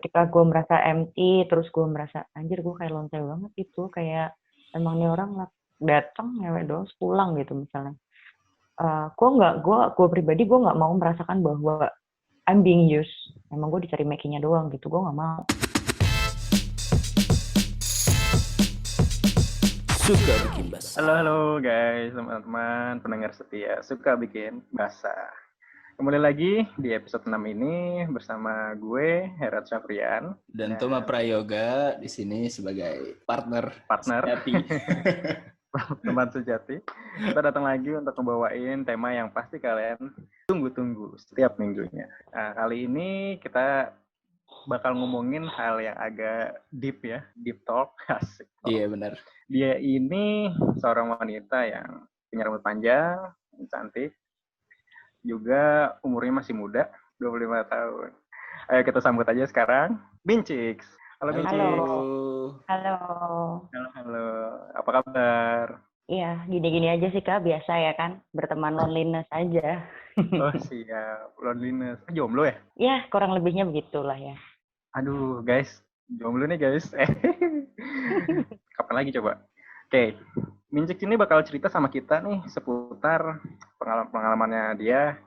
ketika gue merasa empty, terus gue merasa anjir gue kayak lonte banget gitu, kayak emang nih orang datang ngewe doang pulang gitu misalnya. Gue pribadi gue nggak mau merasakan bahwa I'm being used. Emang gue dicari making-nya doang gitu, gue nggak mau. Suka bikin basah. Halo guys, teman-teman pendengar setia Suka Bikin Basah. Kembali lagi di episode 6 ini bersama gue Herat Syafrian dan Toma Prayoga di sini sebagai partner. Sejati. Teman sejati. Kita datang lagi untuk membawain tema yang pasti kalian tunggu-tunggu setiap minggunya. Nah, kali ini kita bakal ngomongin hal yang agak deep ya, deep talk. Asik. Iya benar. Dia ini seorang wanita yang punya rambut panjang, cantik, juga umurnya masih muda, 25 tahun. Ayo kita sambut aja sekarang, Bincix. Halo Bincix. Halo. Halo. Apa kabar? Iya, gini-gini aja sih Kak, biasa ya kan, berteman loneliness aja. Oh siap, loneliness. Jomblo ya? Ya, kurang lebihnya begitulah ya. Aduh guys, jomblo nih guys. Kapan lagi coba? Oke, Bincix ini bakal cerita sama kita nih seputar pengalamannya dia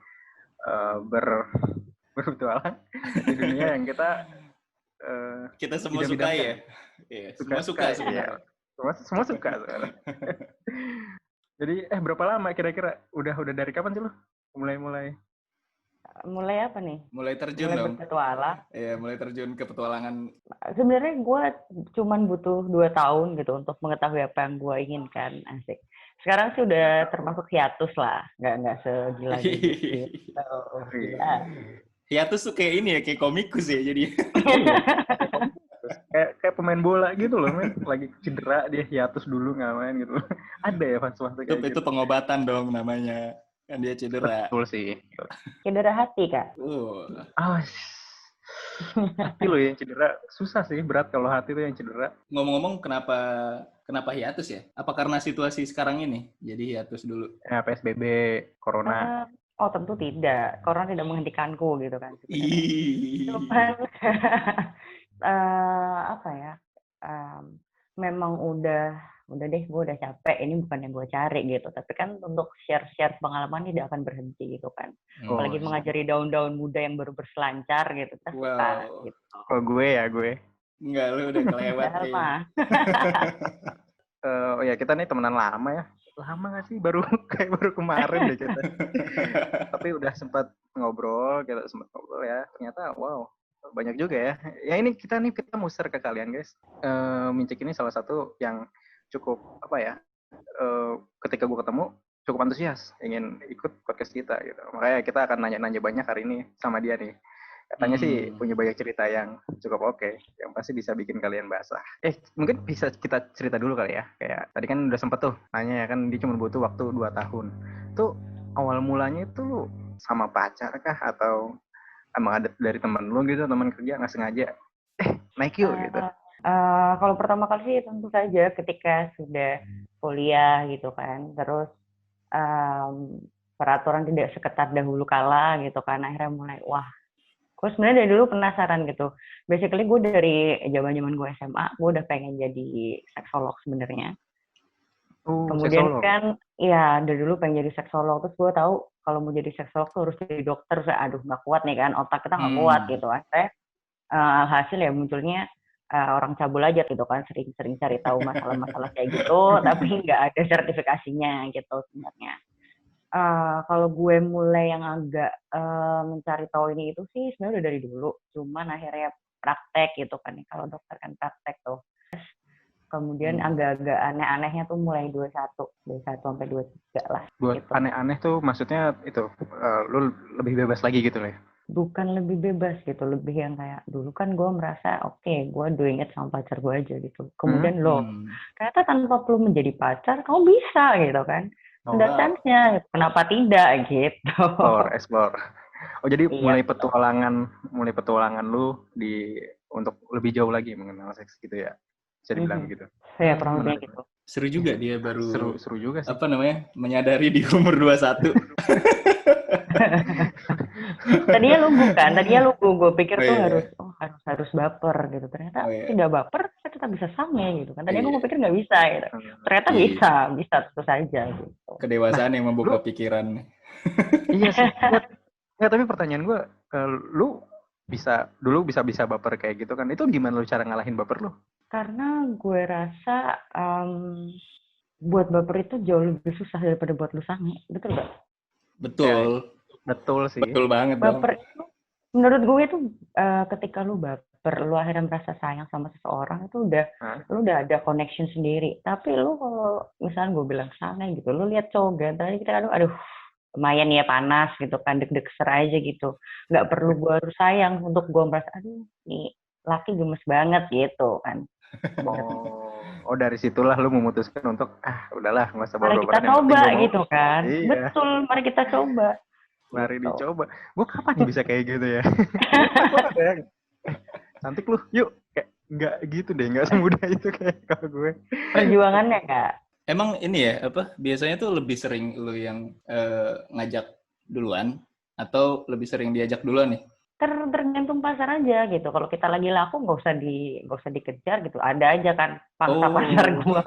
berpetualang di dunia yang kita semua suka ya. Iya, semua suka sebenarnya. Semua suka sebenarnya. Jadi berapa lama kira-kira? Udah dari kapan sih lo? Mulai apa nih? Mulai terjun mulai dong. Berpetualang. Iya, mulai terjun ke petualangan. Sebenarnya gue cuman butuh 2 tahun gitu untuk mengetahui apa yang gue inginkan. Asik. Sekarang sih udah termasuk hiatus lah, nggak segila gitu. Hiatus tuh kayak ini ya, kayak komikus ya jadi. kayak pemain bola gitu loh, men. Lagi cedera dia hiatus dulu nggak main gitu. Ada ya fans kayak gitu. Itu pengobatan dong namanya. Kan dia cedera. Betul sih. Cedera hati, Kak. Hati lo yang cedera susah sih, berat kalau hati tuh yang cedera. Ngomong-ngomong kenapa hiatus ya? Apa karena situasi sekarang ini? Jadi hiatus dulu. Ya, PSBB, Corona. Oh tentu tidak. Corona tidak menghentikanku gitu kan. Cuman apa ya? Memang udah deh, gue udah capek. Ini bukan yang gue cari gitu. Tapi kan untuk share pengalaman tidak akan berhenti gitu kan. Apalagi mengajari daun-daun muda yang baru berselancar gitu. Kita suka gitu. Oh gue. Enggak, lu udah kelewat. Oh ya, kita nih temenan lama ya. Lama nggak sih? Baru kemarin deh kita. Tapi udah sempat ngobrol ya. Ternyata wow, banyak juga ya. Ya ini kita mau share ke kalian guys. Mincik ini salah satu yang cukup ketika gue ketemu cukup antusias ingin ikut podcast kita gitu. Makanya kita akan nanya-nanya banyak hari ini sama dia nih. Katanya sih punya banyak cerita yang cukup oke, yang pasti bisa bikin kalian basah. Mungkin bisa kita cerita dulu kali ya. Kayak tadi kan udah sempet tuh nanya ya kan dia cuma butuh waktu 2 tahun. Tuh awal mulanya itu lu sama pacar kah atau emang ada dari teman lu gitu, teman kerja nggak sengaja naik yuk gitu? Kalau pertama kali sih tentu saja ketika sudah kuliah gitu kan, terus peraturan tidak seketat dahulu kala gitu kan, akhirnya mulai gue sebenarnya dari dulu penasaran gitu. Basically gue dari zaman gue SMA, gue udah pengen jadi seksolog sebenarnya. Kemudian seksolog. Kan, ya dari dulu pengen jadi seksolog. Terus gue tahu kalau mau jadi seksolog tuh harus jadi dokter. Aduh nggak kuat nih kan, otak kita nggak kuat gitu. Akhirnya hasil ya munculnya orang cabul aja gitu kan, sering cari tahu masalah-masalah kayak gitu, tapi nggak ada sertifikasinya gitu sebenarnya. Kalau gue mulai yang agak mencari tahu ini itu sih sebenarnya udah dari dulu, cuman akhirnya praktek gitu kan. Kalau dokter kan praktek tuh. Kemudian agak-agak aneh-anehnya tuh mulai 21 sampai 23 lah. Buat gitu. Aneh-aneh tuh maksudnya itu lu lebih bebas lagi gitu ya? Bukan lebih bebas gitu, lebih yang kayak dulu kan gue merasa gue doing it sama pacar gue aja gitu. Kemudian ternyata tanpa perlu menjadi pacar kamu bisa gitu kan. Ada chance-nya, kenapa tidak gitu. Explore. Oh jadi mulai petualangan lu untuk lebih jauh lagi mengenal seks gitu ya. Bisa dibilang gitu. Saya kurang lebih gitu. Seru juga dia baru seru juga sih. Menyadari di umur 21. Dan Tadinya lugu kan, gue pikir Oh tuh iya. harus baper gitu. Ternyata Oh iya. tidak baper, saya tetap bisa sange gitu kan. Tadinya gue Iya. pikir nggak bisa gitu. Ternyata Iya. bisa tentu saja gitu. Kedewasaan yang membuka Lu pikiran. iya sih. Nggak, tapi pertanyaan gue, lu dulu bisa baper kayak gitu kan? Itu gimana lu cara ngalahin baper lu? Karena gue rasa buat baper itu jauh lebih susah daripada buat lu sange, betul gak? Betul. Betul sih. Betul banget dong. Baper itu, menurut gue itu ketika lu baper, lu akhirnya merasa sayang sama seseorang itu lu udah ada connection sendiri. Tapi lu kalau misalnya gue bilang sange gitu, lu lihat cowok ganteng kita kan, aduh lumayan ya panas gitu kan, deg-deg aja gitu. Nggak perlu gue harus sayang untuk gue merasa, aduh nih laki gemes banget gitu kan. Oh, dari situlah lu memutuskan untuk udahlah nggak usah Mari kita baper-baperan, yang penting coba gue mau. gitu kan. Iya. Betul, mari kita coba. Mari Gitu. dicoba. Gue kapan nih bisa kayak gitu ya? Gue ada yang cantik lu, yuk. Kayak nggak gitu deh, nggak semudah itu kayak kalau gue. Perjuangannya Kak. Emang ini ya, biasanya tuh lebih sering lu yang ngajak duluan atau lebih sering diajak duluan nih? Tergantung pasar aja gitu. Kalau kita lagi laku nggak usah dikejar gitu. Ada aja kan pangsa pasar gua.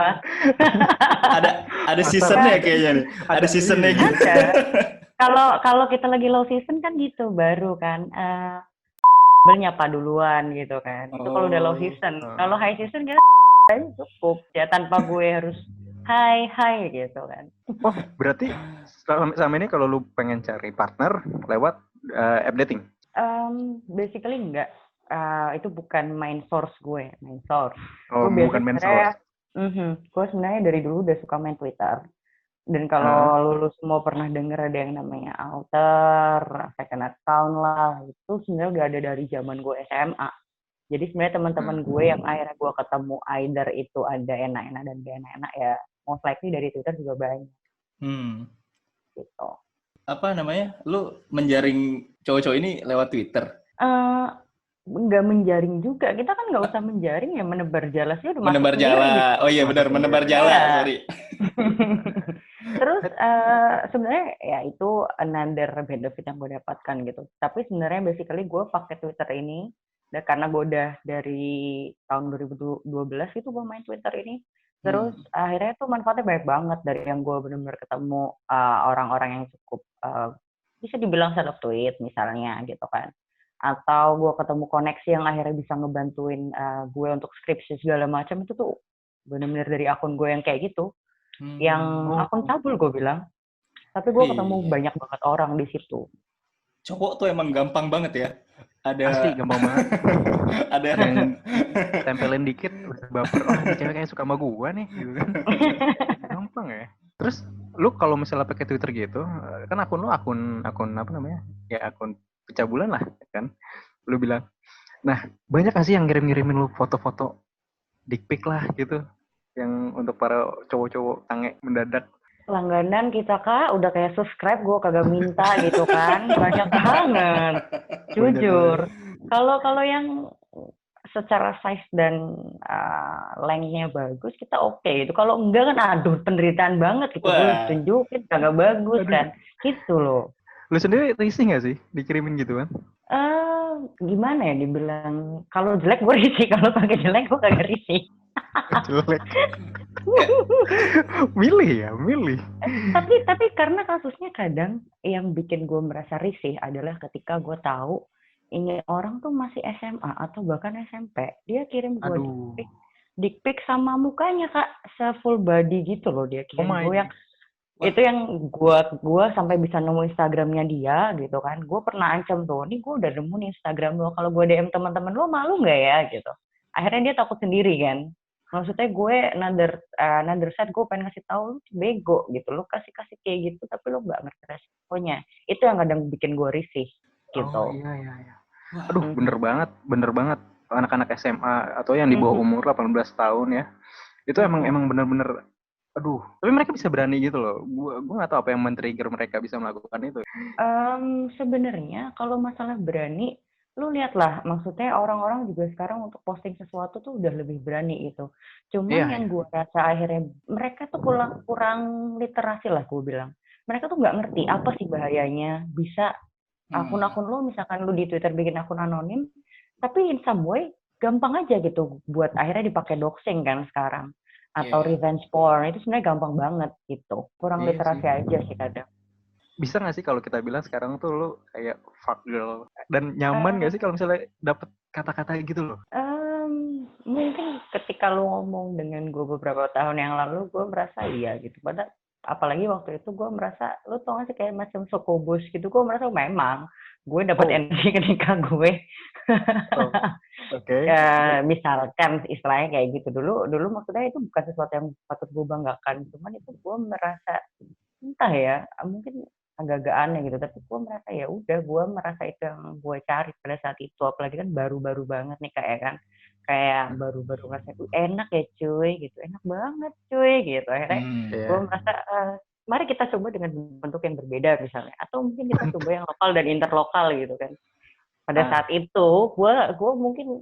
ada seasonnya kayaknya nih. Ada seasonnya gitu. Kalau kita lagi low season kan gitu baru kan. Nyapa duluan gitu kan. Itu kalau udah low season. Kalau high season kita cukup ya tanpa gue harus hai gitu kan. Oh, berarti selama ini kalau lu pengen cari partner lewat app dating? Basically enggak. Itu bukan main source gue, main source. Oh, bukan main source. Gue sebenarnya dari dulu udah suka main Twitter. Dan kalau lulus semua pernah denger ada yang namanya alter, second account lah, itu sebenarnya udah ada dari zaman gue SMA. Jadi sebenarnya teman-teman gue yang akhirnya gue ketemu either itu ada enak-enak dan gak enak-enak ya, most likely dari Twitter juga banyak. Gitu. Apa namanya? Lu menjaring cowok-cowok ini lewat Twitter? Nggak menjaring juga. Kita kan nggak usah menjaring ya, menebar jala sih udah menebar masuk jala. Gitu. Oh iya benar, menebar jala. Ya. Sorry. Terus sebenarnya ya itu another benefit yang gue dapatkan gitu. Tapi sebenarnya basically gue pakai Twitter ini karena gue udah dari tahun 2012 itu gue main Twitter ini. Terus akhirnya tuh manfaatnya banyak banget dari yang gue benar-benar ketemu orang-orang yang cukup bisa dibilang seleb tweet misalnya gitu kan. Atau gue ketemu koneksi yang akhirnya bisa ngebantuin gue untuk skripsi segala macam, itu tuh benar-benar dari akun gue yang kayak gitu. Yang akun cabul gue bilang. Tapi gue ketemu banyak banget orang di situ. Cowok tuh emang gampang banget ya. Asli gampang banget. Ada yang tempelin dikit udah baper. Oh, ini cewek kayak suka sama gue nih gitu kan. Gampang ya. Terus lu kalau misalnya pakai Twitter gitu, kan akun lu akun apa namanya? Ya akun pencabulan lah kan. Lu bilang. Nah, banyak gak sih yang ngirim-ngirimin lu foto-foto dick pic lah gitu. Yang untuk para cowok-cowok tange mendadak. Langganan kita Kak, udah kayak subscribe gue kagak minta gitu kan. Banyak banget. Jujur. Kalau yang secara size dan length-nya bagus, kita oke gitu. Kalau enggak kan aduh penderitaan banget gitu. Gue tunjukin kagak bagus kan. Gitu loh. Lu sendiri risih gak sih dikirimin gitu kan? Gimana ya dibilang, kalau jelek gue risih, kalau pakai jelek gue kagak risih. Jelek. milih. Tapi karena kasusnya kadang yang bikin gue merasa risih adalah ketika gue tahu ini orang tuh masih SMA atau bahkan SMP, dia kirim gue dick pic sama mukanya Kak, se-full body gitu loh dia kirim gue yang itu yang gue sampai bisa nemu Instagramnya dia gitu kan. Gue pernah ancam tuh, nih gue udah nemu nih Instagram lo, kalau gue DM teman-teman lo malu nggak ya gitu. Akhirnya dia takut sendiri kan. Maksudnya gue another side gue pengen ngasih tahu lu bego gitu, lu kasih kayak gitu tapi lu nggak ngerti resikonya. Itu yang kadang bikin gue risih gitu. Oh iya. Aduh bener banget anak-anak SMA atau yang di bawah umur 18 tahun ya. Itu emang bener-bener aduh, tapi mereka bisa berani gitu loh. Gue nggak tahu apa yang men-trigger mereka bisa melakukan itu. Sebenarnya kalau masalah berani, lu lihatlah, maksudnya orang-orang juga sekarang untuk posting sesuatu tuh udah lebih berani gitu. Cuman yang gue rasa akhirnya mereka tuh kurang literasi lah gue bilang. Mereka tuh nggak ngerti apa sih bahayanya bisa akun-akun lo, misalkan lo di Twitter bikin akun anonim, tapi in some way gampang aja gitu buat akhirnya dipakai doxing kan sekarang, atau Iya. revenge porn, itu sebenarnya gampang banget gitu. Kurang Iya sih. literasi aja sih kadang. Bisa nggak sih kalau kita bilang sekarang tuh lu kayak fuck girl, dan nyaman nggak sih kalau misalnya dapet kata-kata gitu loh? Mungkin ketika lo ngomong dengan gue beberapa tahun yang lalu, gue merasa iya gitu. Padahal apalagi waktu itu gue merasa, lo tau gak sih kayak macam sokobus gitu, gue merasa memang gue dapat Oh, energi ketika gue oh, oke. misalkan istilahnya kayak gitu. Dulu maksudnya itu bukan sesuatu yang patut gue banggakan, cuman itu gue merasa entah ya, mungkin agak-agak aneh gitu, tapi gue merasa ya udah, gue merasa itu yang gue cari pada saat itu, apalagi kan baru-baru banget nih kayak baru-baru ngerasa enak ya cuy gitu, enak banget cuy gitu. Akhirnya gue Iya. merasa mari kita coba dengan bentuk yang berbeda misalnya, atau mungkin kita coba yang lokal dan interlokal gitu kan. Pada Ah, saat itu gue mungkin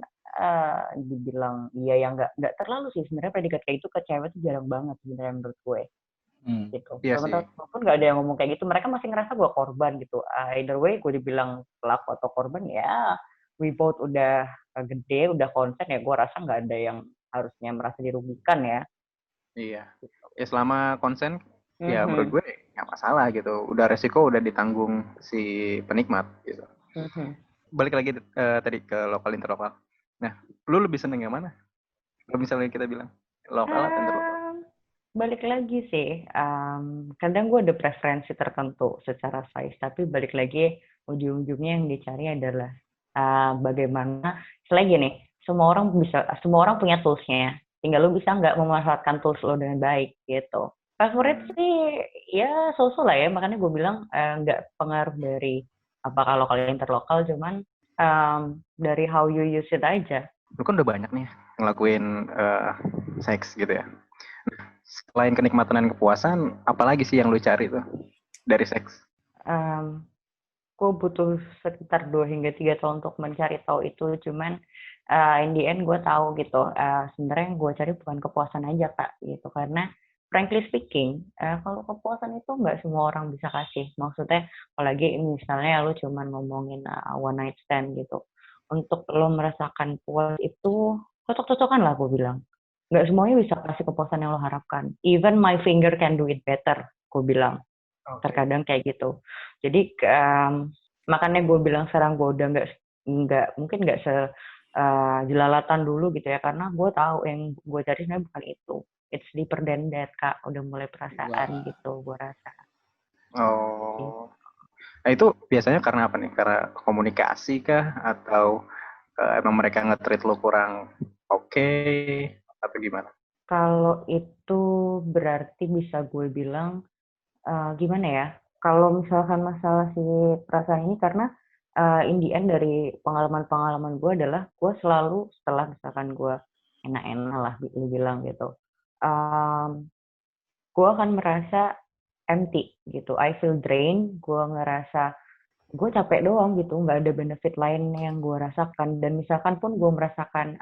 dibilang iya yang nggak terlalu sih sebenarnya, predikat kayak itu ke cewek tuh jarang banget sebenarnya menurut gue gitu. iya sih. Sementara pun nggak ada yang ngomong kayak gitu, mereka masih ngerasa gue korban gitu. Either way gue dibilang pelaku atau korban ya, we both udah gede, udah konsen ya, gue rasa nggak ada yang harusnya merasa dirugikan ya. Iya. Ya selama konsen, ya menurut Mhm. gue nggak masalah gitu. Udah resiko udah ditanggung si penikmat gitu. Mhm. Balik lagi tadi ke lokal interlokal. Nah, lu lebih seneng yang mana? Kalau misalnya kita bilang lokal atau interlokal? Um, Balik lagi sih, kadang gue ada preferensi tertentu secara size, tapi balik lagi ujung-ujungnya yang dicari adalah bagaimana, selagi nih, semua orang punya toolsnya, tinggal lo bisa nggak memanfaatkan tools lo dengan baik gitu. Favorit Hmm. sih ya so-so lah ya, makanya gue bilang nggak pengaruh dari apakah lokal interlokal, cuman dari how you use it aja. Lu kan udah banyak nih ngelakuin seks gitu ya. Selain kenikmatan dan kepuasan, apalagi sih yang lu cari tuh dari seks? Um, gue butuh sekitar 2 hingga 3 tahun untuk mencari tahu itu, cuman in the end gue tahu gitu, sebenarnya yang gue cari bukan kepuasan aja kak gitu, karena frankly speaking kalau kepuasan itu nggak semua orang bisa kasih, maksudnya apalagi misalnya lu cuman ngomongin one night stand gitu, untuk lo merasakan puas itu cocok-cocokan lah gue bilang, nggak semuanya bisa kasih kepuasan yang lo harapkan, even my finger can do it better gue bilang. Oke. Terkadang kayak gitu. Jadi makanya gue bilang sekarang gue udah mungkin nggak jelalatan dulu gitu ya, karena gue tahu yang gue cari sebenarnya bukan itu. It's deeper than that kak. Udah mulai perasaan Wah. gitu gue rasa. Oh. Nah itu biasanya karena apa nih? Karena komunikasi kah? Atau emang mereka nge-treat lo kurang oke? Atau gimana? Kalau itu berarti bisa gue bilang gimana ya? Kalau misalkan masalah si perasaan ini, karena in the end dari pengalaman-pengalaman gue adalah gue selalu setelah misalkan gue enak-enak lah lu bilang gitu, gue akan merasa empty gitu, I feel drained, gue ngerasa gue capek doang gitu, nggak ada benefit lain yang gue rasakan. Dan misalkan pun gue merasakan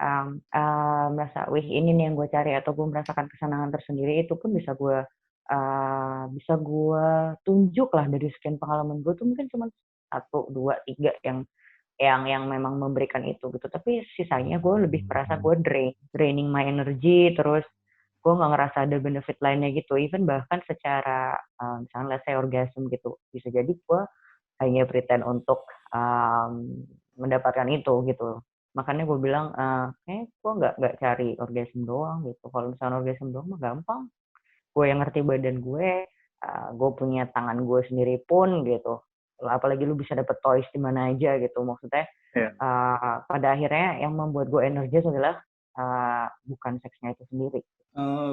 merasa wih ini nih yang gue cari, atau gue merasakan kesenangan tersendiri, itu pun bisa gue tunjuk lah dari sekian pengalaman gue tuh mungkin cuma 1, 2, 3 yang memang memberikan itu gitu, tapi sisanya gue lebih merasa gue draining my energy, terus gue nggak ngerasa ada benefit lainnya gitu, even bahkan secara misalnya let's say orgasm gitu, bisa jadi gue hanya pretend untuk mendapatkan itu gitu. Makanya gue bilang gue nggak cari orgasm doang gitu, kalau misalnya orgasm doang mah gampang, gue yang ngerti badan gue punya tangan gue sendiri pun gitu, apalagi lu bisa dapet toys di mana aja gitu, maksudnya Iya. pada akhirnya yang membuat gue energis adalah bukan seksnya itu sendiri.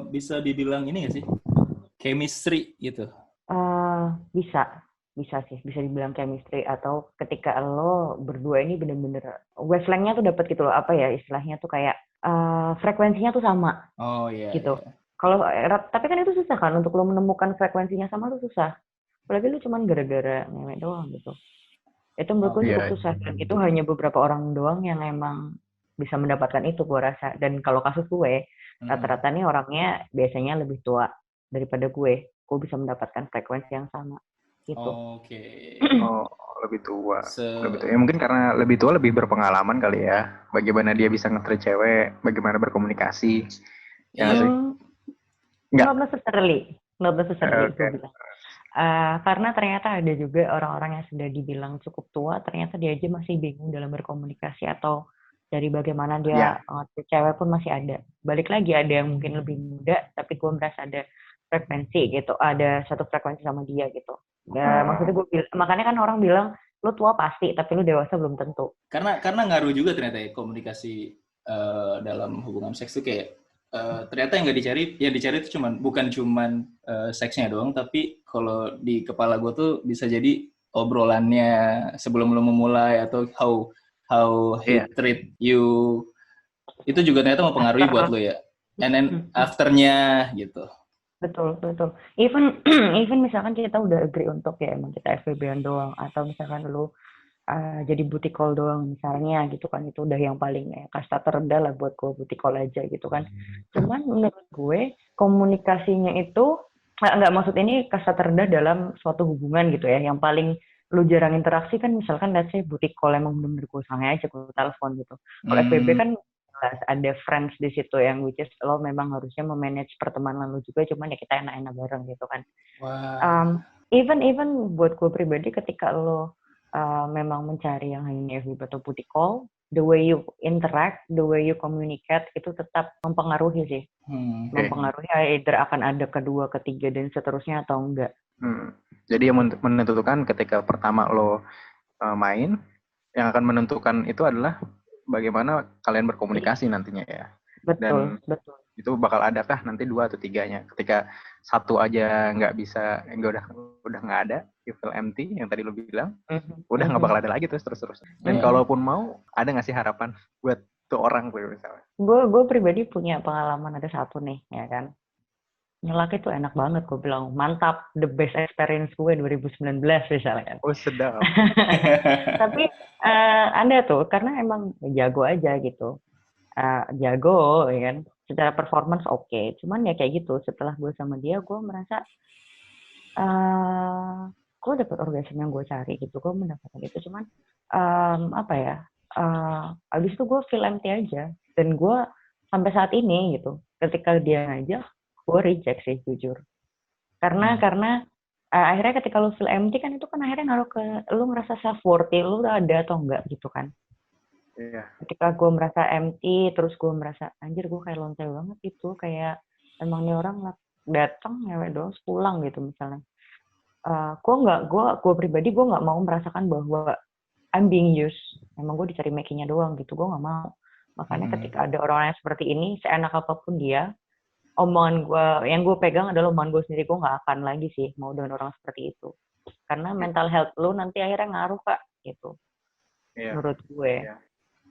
Bisa dibilang ini nggak sih? Chemistry gitu. Bisa sih, bisa dibilang chemistry, atau ketika lo berdua ini bener-bener wavelength-nya tuh dapet gitu loh, apa ya istilahnya tuh kayak frekuensinya tuh sama Oh iya, gitu. iya. Kalau tapi kan itu susah kan untuk lo menemukan frekuensinya sama tuh susah. Apalagi lu cuman gara-gara ngewe doang gitu. Itu menurutku Oke. cukup Iya. susah, dan itu hanya beberapa orang doang yang emang bisa mendapatkan itu gue rasa. Dan kalau kasus gue, rata-rata nih orangnya biasanya lebih tua daripada gue bisa mendapatkan frekuensi yang sama gitu. Oke. Oh, lebih tua. Se- Lebih tua. Ya mungkin karena lebih tua lebih berpengalaman kali ya. Bagaimana dia bisa nge-treat cewek, bagaimana berkomunikasi. Ya nggak Iya. sih? Nggak. Not necessarily Oke. gue bilang. Karena ternyata ada juga orang-orang yang sudah dibilang cukup tua, ternyata dia aja masih bingung dalam berkomunikasi atau dari bagaimana dia Ya. cewek pun masih ada. Balik lagi ada yang mungkin lebih muda, tapi gue merasa ada frekuensi gitu, ada satu frekuensi sama dia gitu. Ya, maksudnya makanya kan orang bilang lu tua pasti, tapi lu dewasa belum tentu. Karena ngaruh juga ternyata ya komunikasi dalam hubungan seks itu kayak ternyata yang dicari itu bukan cuman seksnya doang, tapi kalau di kepala gue tuh bisa jadi obrolannya sebelum lo memulai atau how he treat you itu juga ternyata mempengaruhi buat lo ya. And then afternya gitu. Betul. Even misalkan kita udah agree untuk ya emang kita FWB-an doang, atau misalkan lu jadi booty call doang misalnya gitu kan, itu udah yang paling kasta terendah lah buat gue, booty call aja gitu kan. Cuman menurut gue komunikasinya itu nggak, maksud ini kasta terendah dalam suatu hubungan gitu ya, yang paling lu jarang interaksi kan, misalkan let's say booty call emang bener-bener gue sange aja, gue telepon gitu. Kalau FWB kan ada friends di situ yang which is lo memang harusnya memanage pertemanan lo juga, cuman ya kita enak-enak bareng gitu kan. Wow. Even buat gue pribadi, ketika lo memang mencari yang hanya FWB atau booty call, the way you interact, the way you communicate itu tetap mempengaruhi sih. Mempengaruhi either akan ada kedua, ketiga, dan seterusnya atau enggak. Jadi yang menentukan ketika pertama lo main, yang akan menentukan itu adalah bagaimana kalian berkomunikasi nantinya ya. Betul. Itu bakal ada kah nanti 2 atau 3-nya. Ketika satu aja nggak bisa, udah nggak ada, you feel empty yang tadi lo bilang, udah nggak bakal ada lagi terus. Dan kalaupun mau, ada nggak sih harapan buat tuh orang gue misalnya? Gue pribadi punya pengalaman, ada satu nih, ya kan. Nyelak itu enak banget, gue bilang mantap, the best experience gue 2019 misalnya kan. Oh sedap. Tapi Anda tuh karena emang jago aja gitu, jago ya kan, secara performance oke. Cuman ya kayak gitu, setelah gue sama dia gue merasa gue dapet orgasme yang gue cari gitu, gue mendapatkan itu. Cuman abis itu gue feel empty aja, dan gue sampai saat ini gitu, ketika dia ngajak gue reject sih jujur, karena akhirnya ketika lu feel empty kan, itu kan akhirnya ngaruh ke lu ngerasa self worthy lu ada atau enggak gitu kan. Ketika gue merasa empty, terus gue merasa anjir gue kayak lonte banget gitu, kayak emang nih orang datang ngewek doang pulang gitu misalnya. Gue pribadi gue nggak mau merasakan bahwa I'm being used, emang gue dicari making-nya doang gitu, gue nggak mau. Makanya ketika ada orang yang seperti ini, seenak apapun dia, omongan gue, yang gue pegang adalah omongan gue sendiri, gue nggak akan lagi sih mau dengan orang seperti itu, karena mental health lu nanti akhirnya ngaruh Kak gitu. Menurut gue.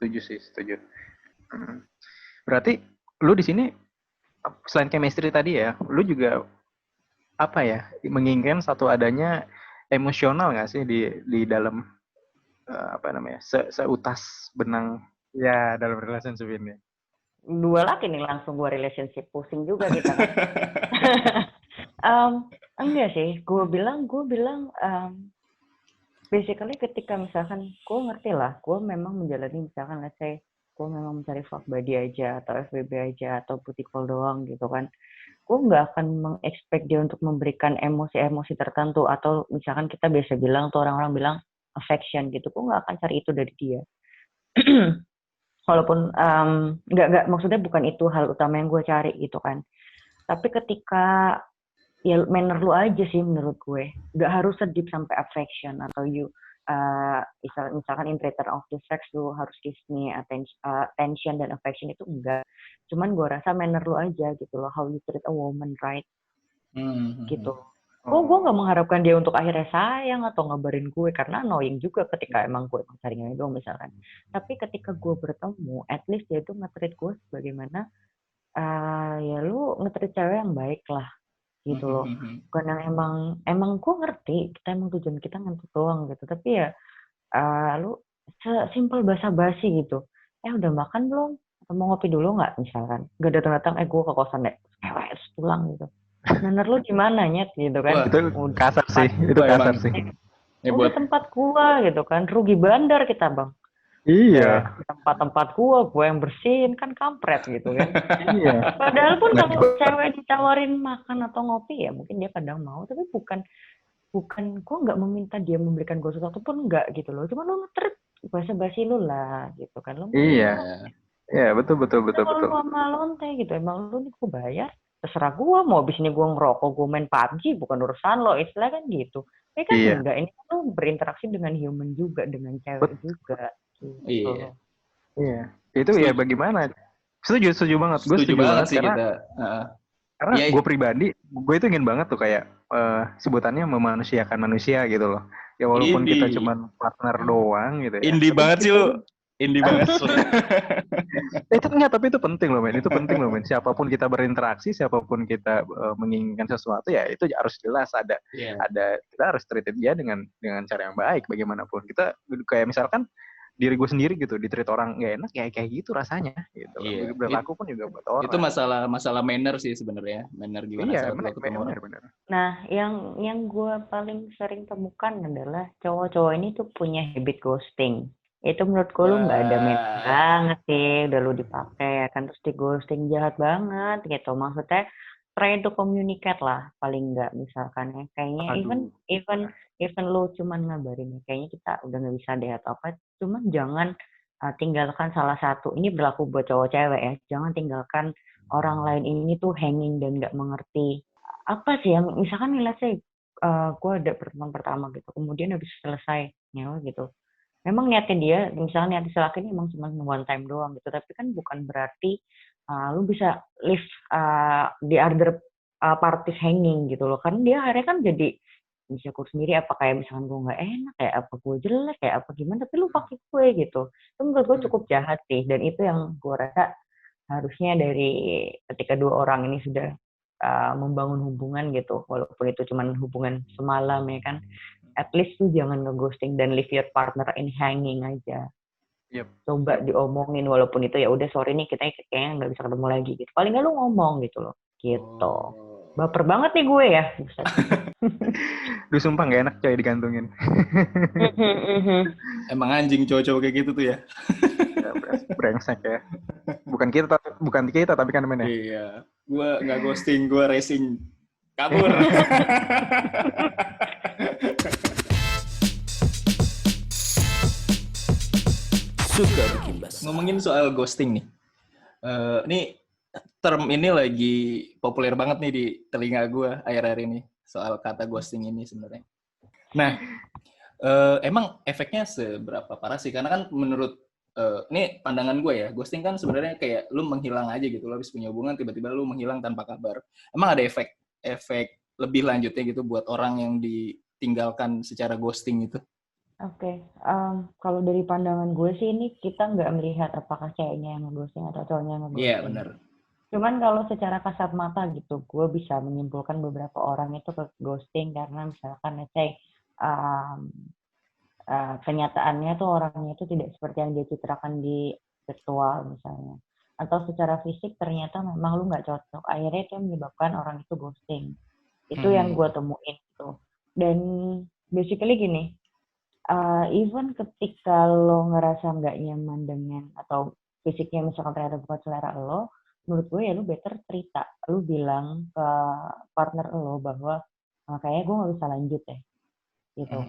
Setuju. Berarti lu di sini selain chemistry tadi ya, lu juga menginginkan satu adanya emosional nggak sih di dalam seutas benang ya dalam relationship ini? Dua laki nih langsung gue relationship, pusing juga kita kan. Enggak sih, gue bilang basically ketika misalkan gue ngerti lah, gue memang menjalani misalkan let's say gue memang mencari fuck buddy aja atau FWB aja atau booty call doang gitu kan, gue nggak akan mengexpect dia untuk memberikan emosi-emosi tertentu, atau misalkan kita biasa bilang tuh orang-orang bilang affection gitu, gue nggak akan cari itu dari dia. Walaupun nggak maksudnya bukan itu hal utama yang gue cari gitu kan, tapi ketika ya manner lu aja sih menurut gue, nggak harus sedip sampai affection atau you misalkan in return of the sex lu harus give me attention dan affection, itu enggak. Cuman gue rasa manner lu aja gitu loh, how you treat a woman, right? Gitu. Gue nggak mengharapkan dia untuk akhirnya sayang atau ngabarin gue, karena annoying juga ketika emang gue carinya doang misalkan. Tapi ketika gue bertemu, at least dia tuh nge-treat gue sebagaimana ya lu nge-treat cewek yang baik lah gitu loh. Bukan yang emang gue ngerti kita emang tujuan kita ngentut doang gitu, tapi ya lu sesimpel basa-basi gitu, udah makan belum, atau mau ngopi dulu nggak misalkan, nggak datang-datang gue ke kosan deh terus pulang gitu. Manner lu gimana nyet gitu kan. Wah, itu kasar sih, itu kasar sih. Udah tempat gua gitu kan, rugi bandar kita bang. Iya. Tempat-tempat gua yang bersihin kan kampret gitu kan. Iya. Padahal pun Nggak kalau cewek ditawarin makan atau ngopi ya mungkin dia kadang mau, tapi bukan gue nggak meminta dia memberikan gue sesuatu pun nggak gitu loh. Cuma lo ngetrit basa-basi lo lah gitu kan. Lo mau Iya. makan. Iya, betul. Kalau lo sama lonte gitu, emang lo nih gue bayar, terserah gue. Mau abis ini gue ngerokok, gue main PUBG, bukan urusan lo. Istilah kan gitu. Ini kan Iya. enggak, ini kan lo berinteraksi dengan human juga, dengan cewek juga. Gitu. Iya. Iya. Itu ya bagaimana? Setuju banget. Gue Setuju setuju banget banget sih karena kita. Ya, gue pribadi, gue itu ingin banget tuh kayak sebutannya memanusiakan manusia gitu loh. Ya walaupun kita cuman partner doang gitu ya. indie Tapi banget sih kita lu. Indie banget. itu enggak, tapi itu penting loh men. Itu penting loh men. Siapapun kita berinteraksi, siapapun kita menginginkan sesuatu ya itu harus jelas ada kita harus treat dia dengan cara yang baik bagaimanapun. Kita kayak misalkan diri gue sendiri gitu, di-treat orang nggak enak ya kayak gitu rasanya gitu. Iya. Berlaku pun juga buat orang. Itu masalah manner sih sebenarnya. Manner gimana saat lo ketemu orang. Benar. Nah, yang gue paling sering temukan adalah cowok-cowok ini tuh punya habit ghosting. Itu menurut gue lu nggak ada manner banget sih, udah lu dipakai kan terus di ghosting, jahat banget gitu. Maksudnya try to communicate lah paling nggak, misalkan ya kayaknya even lu cuman ngabarin kayaknya kita udah nggak bisa deh atau apa, cuman jangan tinggalkan salah satu. Ini berlaku buat cowok cewek ya, jangan tinggalkan orang lain ini tuh hanging dan nggak mengerti apa sih yang misalkan nih let's say gue ada pertemuan pertama gitu, kemudian habis selesai nyawa gitu, memang niatnya dia misalnya niat si laki ini emang cuma one time doang gitu, tapi kan bukan berarti lu bisa leave the other parties hanging gitu loh, karena dia akhirnya kan jadi insecure sendiri, apa kayak misalkan gue nggak enak kayak apa gue jelek kayak apa gimana, tapi lu pakai gue gitu. Itu menurut gue cukup jahat sih, dan itu yang gue rasa harusnya dari ketika dua orang ini sudah membangun hubungan gitu, walaupun itu cuma hubungan semalam ya kan, at least tuh jangan ngeghosting dan leave your partner in hanging aja. Coba diomongin, walaupun itu ya udah sorry nih kita kayaknya nggak bisa ketemu lagi gitu, paling nggak lu ngomong gitu loh gitu. Baper banget nih gue ya. Duh sumpah nggak enak coy digantungin. Emang anjing cowok-cowok kayak gitu tuh ya. Brengsek ya. Bukan kita tapi kan temennya. Iya. Gue nggak ghosting, gue racing kabur. Ngomongin soal ghosting nih. Nih term ini lagi populer banget nih di telinga gue akhir-akhir ini, soal kata ghosting ini sebenarnya. Nah, emang efeknya seberapa parah sih? Karena kan menurut ini pandangan gue ya, ghosting kan sebenarnya kayak lu menghilang aja gitu, lu habis punya hubungan tiba-tiba lu menghilang tanpa kabar. Emang ada efek lebih lanjutnya gitu buat orang yang ditinggalkan secara ghosting itu? Oke, kalau dari pandangan gue sih ini kita nggak melihat apakah ceweknya yang nge-ghosting atau cowoknya yang nge-ghosting. Iya, benar. Cuman kalau secara kasat mata gitu, gue bisa menyimpulkan beberapa orang itu ke ghosting karena misalkan let's say kenyataannya tuh orangnya itu tidak seperti yang dia citrakan di virtual misalnya. Atau secara fisik ternyata memang lu nggak cocok. Akhirnya itu menyebabkan orang itu ghosting. Itu yang gue temuin tuh. Dan basically gini, even ketika lo ngerasa nggak nyaman dengan atau fisiknya misalkan ternyata bukan selera lo, menurut gue ya lo better cerita, lo bilang ke partner lo bahwa kayaknya gue nggak bisa lanjut ya, gitu.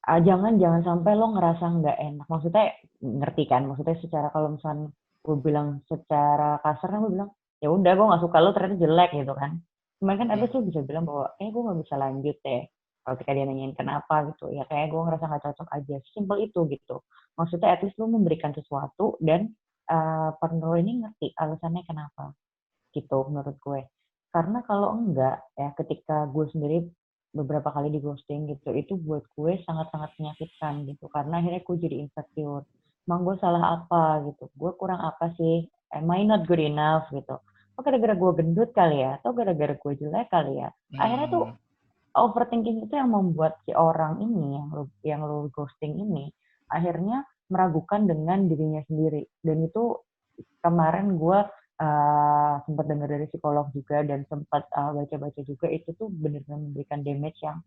Jangan sampai lo ngerasa nggak enak, maksudnya ngerti kan, maksudnya secara kalau misalkan gue bilang secara kasar kan gue bilang ya udah gue nggak suka lo ternyata jelek gitu kan, cuman kan abis lo bisa bilang bahwa gue nggak bisa lanjut ya. Kalau ketika dia nanyain kenapa gitu, ya kayak gue ngerasa gak cocok aja. Simple itu gitu. Maksudnya at least lu memberikan sesuatu dan partner ini ngerti alasannya kenapa. Gitu menurut gue. Karena kalau enggak, ya ketika gue sendiri beberapa kali di ghosting gitu, itu buat gue sangat-sangat menyakitkan gitu. Karena akhirnya gue jadi insecure. Emang gue salah apa gitu. Gue kurang apa sih? Am I not good enough gitu. Oh gara-gara gue gendut kali ya? Atau gara-gara gue jelek kali ya? Akhirnya tuh overthinking itu yang membuat si orang ini yang lo ghosting ini akhirnya meragukan dengan dirinya sendiri. Dan itu kemarin gue sempat dengar dari psikolog juga dan sempat baca-baca juga, itu tuh benar-benar memberikan damage yang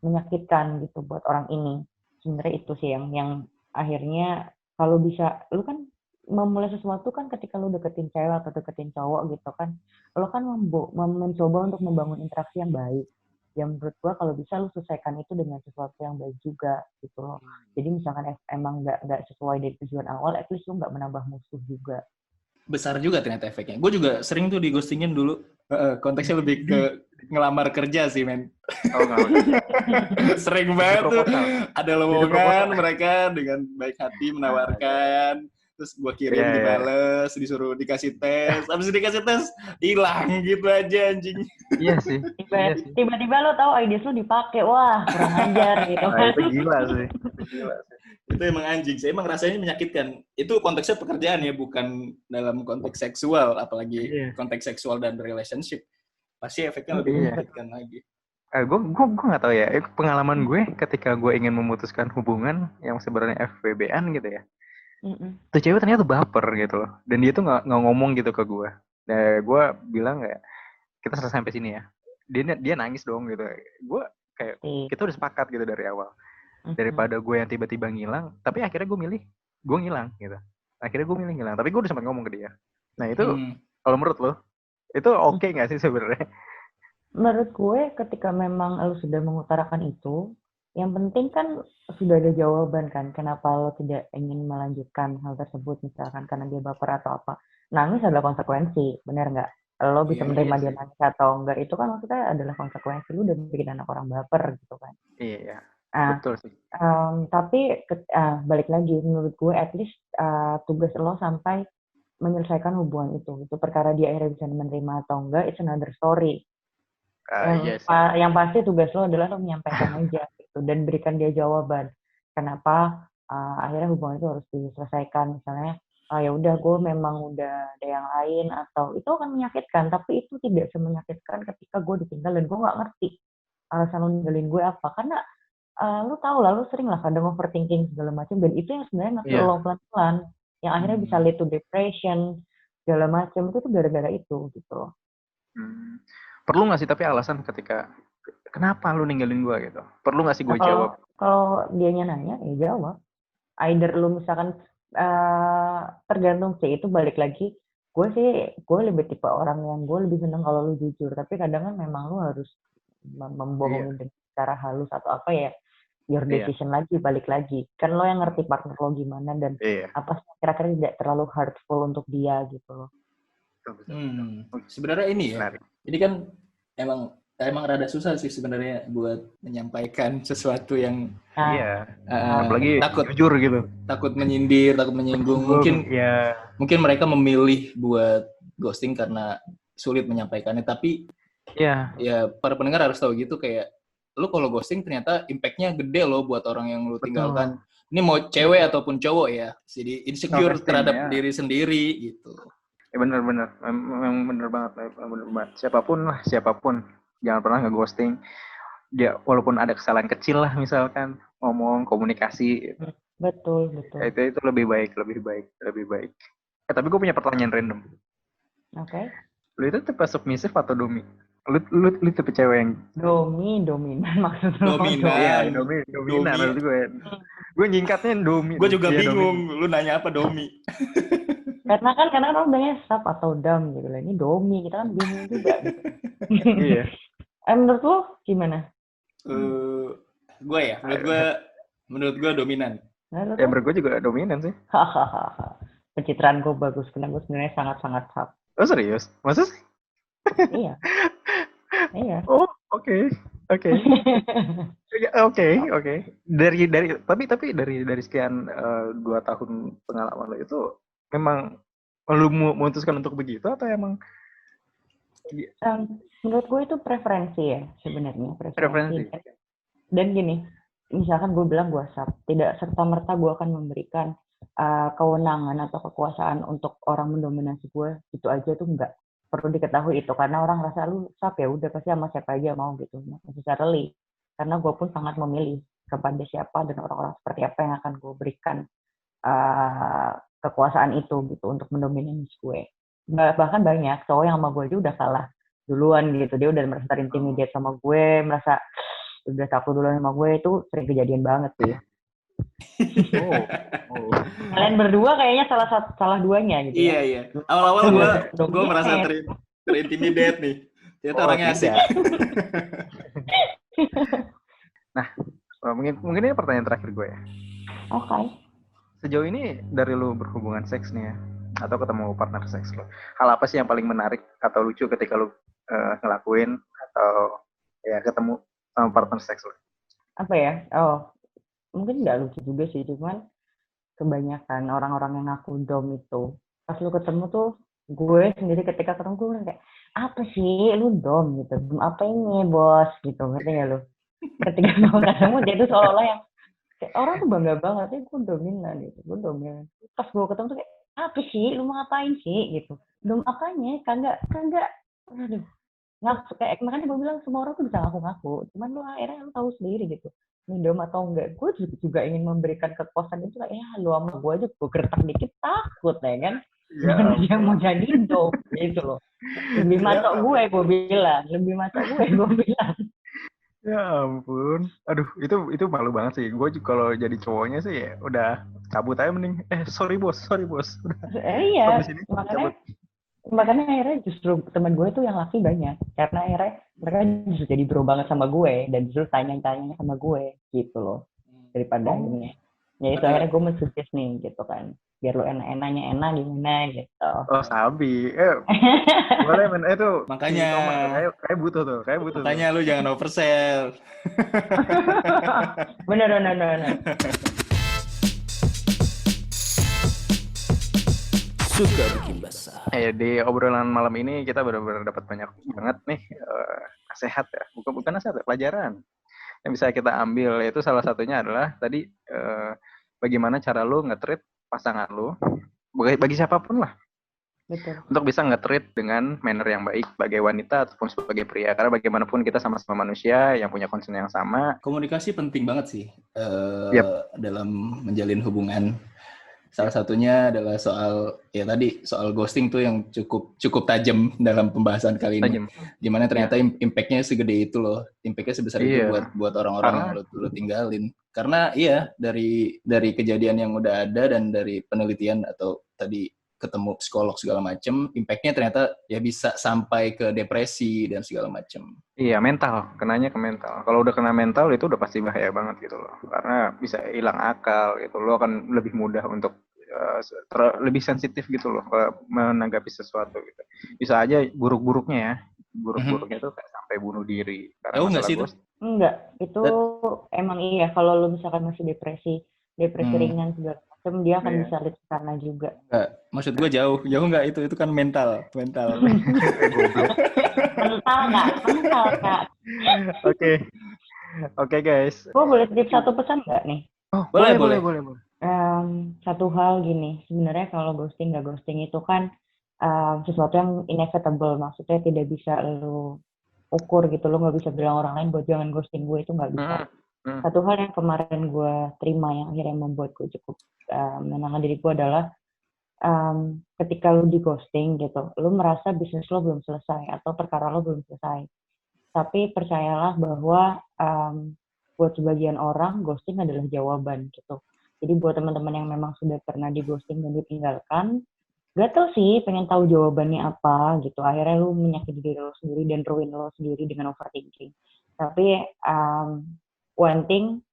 menyakitkan gitu buat orang ini. Sebenarnya itu sih yang akhirnya kalau bisa, lu kan memulai sesuatu kan ketika lu deketin cewek atau deketin cowok gitu kan, lu kan mencoba untuk membangun interaksi yang baik. Yang menurut gua kalau bisa lu selesaikan itu dengan sesuatu yang baik juga gitu loh. Jadi misalkan emang nggak sesuai dari tujuan awal, at least lu nggak menambah musuh juga. Besar juga ternyata efeknya. Gue juga sering tuh di ghostingin dulu. Konteksnya lebih ke ngelamar kerja sih, men. Oh, nggak kerja. Sering banget tuh. Ada lowongan mereka dengan baik hati menawarkan. Terus gue kirim, dibales, disuruh dikasih tes. Habis dikasih tes, hilang gitu aja anjing. Iya sih. Tiba-tiba lo tahu ideas lo dipakai. Wah, kurang ajar gitu. Itu gila sih. Itu emang anjing sih, emang rasanya menyakitkan. Itu konteksnya pekerjaan ya, bukan dalam konteks seksual, apalagi konteks seksual dan relationship. Pasti efeknya lebih menyakitkan lagi. Gue nggak tahu ya. Pengalaman gue ketika gue ingin memutuskan hubungan yang sebenarnya FWB-an gitu ya. Tuh cewek ternyata baper gitu loh. Dan dia tuh nggak ngomong gitu ke gue. Dan gue bilang kayak, kita selesai sampai sini ya. Dia nangis dong gitu. Gue kayak, kita udah sepakat gitu dari awal. Daripada gue yang tiba-tiba ngilang, tapi akhirnya gue milih gue ngilang gitu. Akhirnya gue milih ngilang, tapi gue udah sempat ngomong ke dia. Nah itu kalau menurut lo itu oke nggak sih sebenarnya? Menurut gue ketika memang lo sudah mengutarakan itu, yang penting kan sudah ada jawaban kan, kenapa lo tidak ingin melanjutkan hal tersebut, misalkan karena dia baper atau apa. Nangis adalah konsekuensi, benar nggak? Lo bisa menerima dia nangis atau enggak, itu kan maksudnya adalah konsekuensi lo udah bikin anak orang baper gitu kan. Iya. Betul sih. Tapi balik lagi, menurut gue at least tugas lo sampai menyelesaikan hubungan itu. Itu perkara dia akhirnya bisa menerima atau enggak, it's another story. Yang pasti tugas lo adalah lo menyampaikan aja gitu, dan berikan dia jawaban. Kenapa akhirnya hubungan itu harus diselesaikan. Misalnya, ya udah gue memang udah ada yang lain, atau itu akan menyakitkan. Tapi itu tidak semenyakitkan ketika gue ditinggal dan gue nggak ngerti alasan lo ninggalin gue apa. Karena lu tahu lah, lu sering lah kadang overthinking segala macam, dan itu yang sebenarnya ngasih lo pelan-pelan, yang akhirnya bisa lead to depression segala macam, itu tuh gara-gara itu gitu loh. Perlu nggak sih tapi alasan ketika kenapa lu ninggalin gue gitu? Perlu nggak sih gue jawab? Kalau dianya nanya, ya jawab. Either lu misalkan tergantung sih, itu balik lagi. Gue lebih tipe orang yang gue lebih seneng kalau lu jujur, tapi kadang kan memang lu harus membohongi dengan cara halus atau apa ya. Your decision lagi, balik lagi. Kan lo yang ngerti partner lo gimana dan apa kira-kira tidak terlalu hurtful untuk dia gitu loh. Sebenarnya ini ya, ini kan emang rada susah sih sebenarnya buat menyampaikan sesuatu yang apalagi takut jujur gitu. Takut menyindir, takut menyinggung. Mungkin mereka memilih buat ghosting karena sulit menyampaikannya. Tapi ya para pendengar harus tahu gitu, kayak lu kalau ghosting ternyata impact-nya gede loh buat orang yang lu tinggalkan. Ini mau cewek ataupun cowok ya. Jadi insecure terhadap diri sendiri gitu. Bener-bener. Memang bener banget. Siapapun jangan pernah nge-ghosting. Dia walaupun ada kesalahan kecil lah, misalkan ngomong, komunikasi. Betul. Itu lebih baik. Tapi gue punya pertanyaan random. Oke. Lu itu tipe submisif atau domi? Lu tipe cewek yang dominan maksudnya. Dominan maksud gue. Gue nyingkatnya domi. Gue juga bingung. Domi. Lu nanya apa domi? karena orang bilangnya sub atau dam gitu lah. Ini domi, kita kan bingung juga. Gitu. Iya. Menurut lo gimana? Gue ya, menurut gue dominan. Menurut gue juga dominan sih. Pencitraan gue bagus, karena gue sebenarnya sangat-sangat sub. Oh serius? Masa sih? Iya. Oh, oke. Oke. Tapi dari sekian 2 tahun pengalaman lo itu memang lu memutuskan untuk begitu atau emang? Menurut gue itu preferensi ya sebenarnya. Preferensi. Dan gini, misalkan gue bilang gue sub, tidak serta-merta gue akan memberikan kewenangan atau kekuasaan untuk orang mendominasi gue, itu aja tuh enggak. Perlu diketahui itu, karena orang rasa lu sub ya udah pasti sama siapa aja mau gitu. Necessarily, karena gue pun sangat memilih kepada siapa dan orang-orang seperti apa yang akan gue berikan kekuasaan itu gitu untuk mendominasi gue. Bahkan banyak cowok yang sama gue aja udah kalah duluan gitu, dia udah merasa terintimidate sama gue, merasa udah takluk duluan sama gue itu sering kejadian banget sih. Oh. Kalian berdua kayaknya salah duanya gitu ya. Iya. Awal-awal gue merasa terintimidate nih. Ternyata orangnya asik. Nah, mungkin ini pertanyaan terakhir gue ya. Oke. Sejauh ini dari lu berhubungan seks nih ya, atau ketemu partner seks lo, hal apa sih yang paling menarik atau lucu ketika lu ngelakuin atau ya ketemu sama partner seks lo? Apa ya? Oh, mungkin nggak lucu juga sih, cuman kebanyakan orang-orang yang ngaku dom itu pas lu ketemu tuh, gue sendiri ketika ketemu gue bilang kayak, apa sih lu dom gitu, dom apa ini bos gitu, ngerti nggak lu? Ketika mau ketemu dia tuh seolah-olah yang kayak, orang tuh bangga banget ya gue dominan gitu, gue dominan. Pas gue ketemu tuh kayak, apa sih lu mau ngapain sih gitu, dom apanya, kagak aduh, ngaku kayak makanya gue bilang semua orang tuh bisa ngaku-ngaku, cuman lu akhirnya lu tahu sendiri gitu minum atau enggak. Gue juga ingin memberikan kepuasan itu kayak, ya lu sama gue aja gue gertak dikit takut ya kan, mana dia mau jadi dom gitu loh. Lebih matok gue bilang, lebih matok gue bilang. Ya ampun, aduh itu malu banget sih. Gue kalau jadi cowoknya sih ya udah cabut aja mending. Sorry bos. Udah. Iya, Sampai sini makanya akhirnya justru teman gue tuh yang laki banyak, karena akhirnya mereka justru jadi bro banget sama gue dan justru tanya-tanya sama gue gitu loh, daripada ini ya itu akhirnya gue mensuggest nih gitu kan, biar lo enak-enaknya enak gimana gitu. Oh sabi, boleh men, itu makanya kayak butuh tuh, makanya lu jangan oversell. bener. Suka bikin basah. Di obrolan malam ini kita benar-benar dapat banyak banget nih nasihat ya, bukan nasihat ya, pelajaran yang bisa kita ambil. Yaitu salah satunya adalah tadi bagaimana cara lu nge-treat pasangan lu, bagi siapapun lah. Betul. Untuk bisa nge-treat dengan manner yang baik sebagai wanita ataupun sebagai pria, karena bagaimanapun kita sama-sama manusia yang punya concern yang sama. Komunikasi penting banget sih dalam menjalin hubungan. Salah satunya adalah soal ghosting tuh yang cukup tajam dalam pembahasan kali ini. Gimana ternyata impact-nya segede itu loh, impact-nya sebesar itu buat orang-orang yang lo tinggalin. Karena dari kejadian yang udah ada dan dari penelitian atau tadi ketemu psikolog segala macem, impact-nya ternyata ya bisa sampai ke depresi dan segala macem. Iya, mental, kenanya ke mental. Kalau udah kena mental itu udah pasti bahaya banget gitu loh. Karena bisa hilang akal gitu. Lo akan lebih mudah untuk lebih sensitif gitu loh menanggapi sesuatu gitu. Bisa aja buruk-buruknya ya. Buruk-buruknya itu kayak sampai bunuh diri karena masalah ghost. Enggak, itu emang iya kalau lo misalkan masih depresi ringan segala macam, dia akan bisa lihat sana juga. Enggak, maksud gue jauh nggak, itu kan mental. Goblok. mental kak. Oke guys. Gue boleh titip satu pesan nggak nih? Oh, boleh. Satu hal gini, sebenarnya kalau ghosting nggak ghosting itu kan sesuatu yang inevitable, maksudnya tidak bisa lo ukur gitu, lo nggak bisa bilang orang lain buat jangan ghosting gue, itu nggak bisa. Satu hal yang kemarin gue terima yang akhirnya membuat gue cukup menenangkan diri gue adalah ketika lo di ghosting gitu, lo merasa bisnis lo belum selesai atau perkara lo belum selesai, tapi percayalah bahwa buat sebagian orang ghosting adalah jawaban gitu. Jadi buat teman-teman yang memang sudah pernah di ghosting dan ditinggalkan, gak tau sih pengen tahu jawabannya apa gitu, akhirnya lu menyakiti diri lo sendiri dan ruin lo sendiri dengan overthinking. Tapi one thing,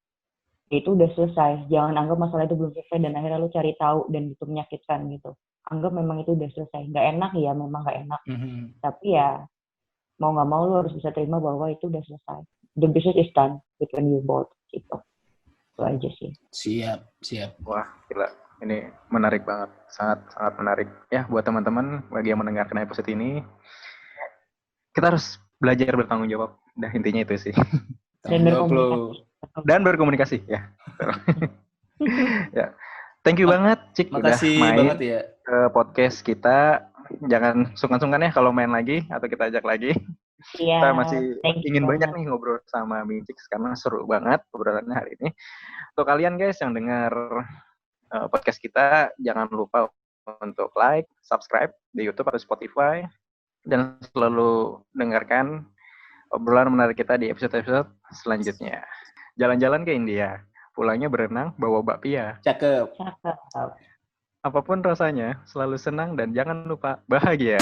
itu udah selesai, jangan anggap masalah itu belum selesai dan akhirnya lu cari tahu dan itu menyakitkan gitu. Anggap memang itu udah selesai. Gak enak ya, memang gak enak, tapi ya mau gak mau lu harus bisa terima bahwa itu udah selesai. The business is done between you both gitu. Itu aja sih. Siap. Wah, gila. Ini menarik banget. Sangat menarik. Ya, buat teman-teman bagi yang mendengarkan episode ini, kita harus belajar bertanggung jawab. Nah, intinya itu sih. Dan berkomunikasi. Ya. Ya. Thank you banget, Cik. Makasih udah main banget ya ke podcast kita. Jangan sungkan-sungkan ya kalau main lagi atau kita ajak lagi. Iya, kita masih ingin banyak nih ngobrol sama Mijix karena seru banget obrolannya hari ini. Untuk kalian guys yang dengar podcast kita, jangan lupa untuk like, subscribe di YouTube atau Spotify, dan selalu dengarkan obrolan menarik kita di episode-episode selanjutnya. Jalan-jalan ke India, pulangnya berenang bawa bakpia. Cakep. Cakep. Apapun rasanya, selalu senang dan jangan lupa bahagia.